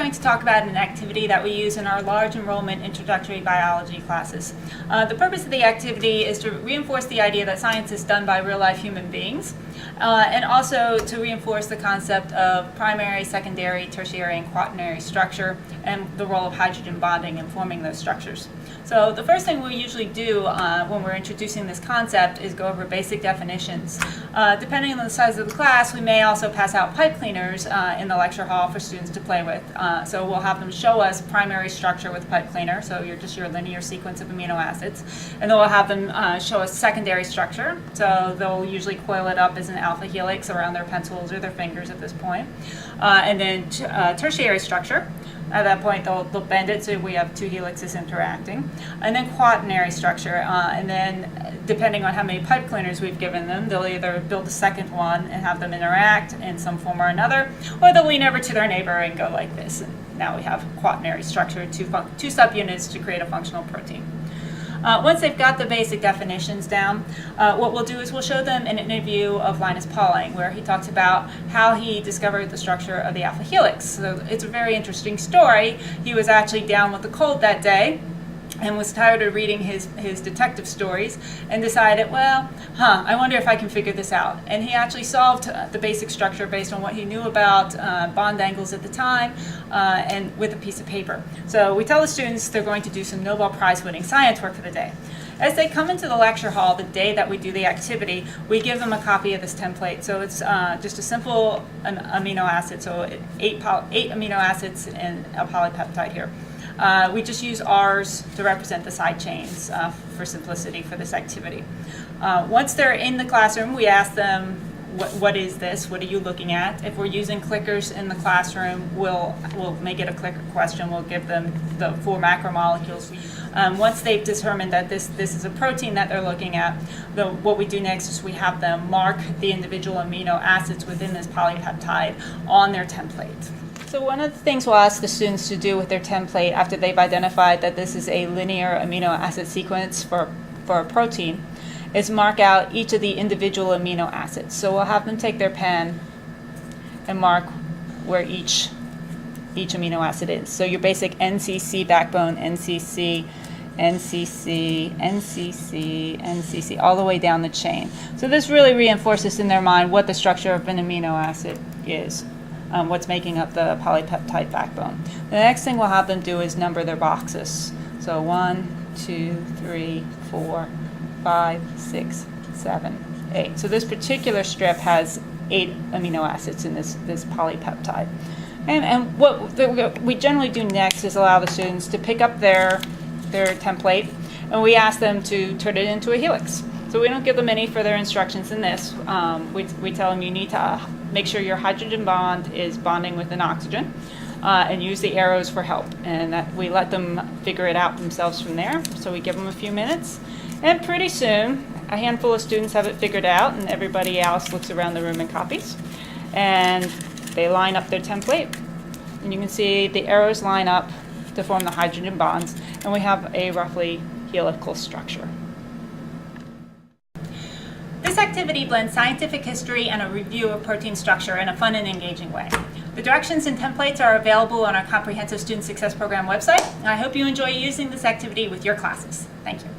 going to talk about an activity that we use in our large enrollment introductory biology classes. The purpose of the activity is to reinforce the idea that science is done by real-life human beings, and also to reinforce the concept of primary, secondary, tertiary, and quaternary structure and the role of hydrogen bonding in forming those structures. So the first thing we usually do when we're introducing this concept is go over basic definitions. Depending on the size of the class, we may also pass out pipe cleaners in the lecture hall for students to play with. So we'll have them show us primary structure with pipe cleaner, so just your linear sequence of amino acids. And then we'll have them show us secondary structure. So they'll usually coil it up as an alpha-helix around their pencils or their fingers at this point. And then tertiary structure. At that point, they'll bend it so we have two helixes interacting. And then quaternary structure. And then, depending on how many pipe cleaners we've given them, they'll either build a second one and have them interact in some form or another, or they'll lean over to their neighbor and go like this. And now we have quaternary structure, two subunits to create a functional protein. Once they've got the basic definitions down, what we'll do is we'll show them an interview of Linus Pauling, where he talks about how he discovered the structure of the alpha-helix. So it's a very interesting story. He was actually down with a cold that day and was tired of reading his detective stories and decided, well, I wonder if I can figure this out. And he actually solved the basic structure based on what he knew about bond angles at the time and with a piece of paper. So we tell the students they're going to do some Nobel Prize winning science work for the day. As they come into the lecture hall the day that we do the activity, we give them a copy of this template. So it's just a simple amino acid, so eight amino acids and a polypeptide here. We just use R's to represent the side chains for simplicity for this activity. Once they're in the classroom, we ask them, what is this? What are you looking at? If we're using clickers in the classroom, we'll make it a clicker question. We'll give them the 4 macromolecules. Once they've determined that this is a protein that they're looking at, what we do next is we have them mark the individual amino acids within this polypeptide on their template. So one of the things we'll ask the students to do with their template after they've identified that this is a linear amino acid sequence for a protein is mark out each of the individual amino acids. So we'll have them take their pen and mark where each amino acid is. So your basic NCC backbone, NCC, NCC, NCC, NCC, all the way down the chain. So this really reinforces in their mind what the structure of an amino acid is. What's making up the polypeptide backbone. The next thing we'll have them do is number their boxes. So 1, 2, 3, 4, 5, 6, 7, 8. So this particular strip has 8 amino acids in this polypeptide. And what we generally do next is allow the students to pick up their template, and we ask them to turn it into a helix. So we don't give them any further instructions in this. We tell them you need to make sure your hydrogen bond is bonding with an oxygen and use the arrows for help. And that we let them figure it out themselves from there. So we give them a few minutes. And pretty soon, a handful of students have it figured out, and everybody else looks around the room and copies. And they line up their template. And you can see the arrows line up to form the hydrogen bonds. And we have a roughly helical structure. This activity blends scientific history and a review of protein structure in a fun and engaging way. The directions and templates are available on our Comprehensive Student Success Program website. I hope you enjoy using this activity with your classes. Thank you.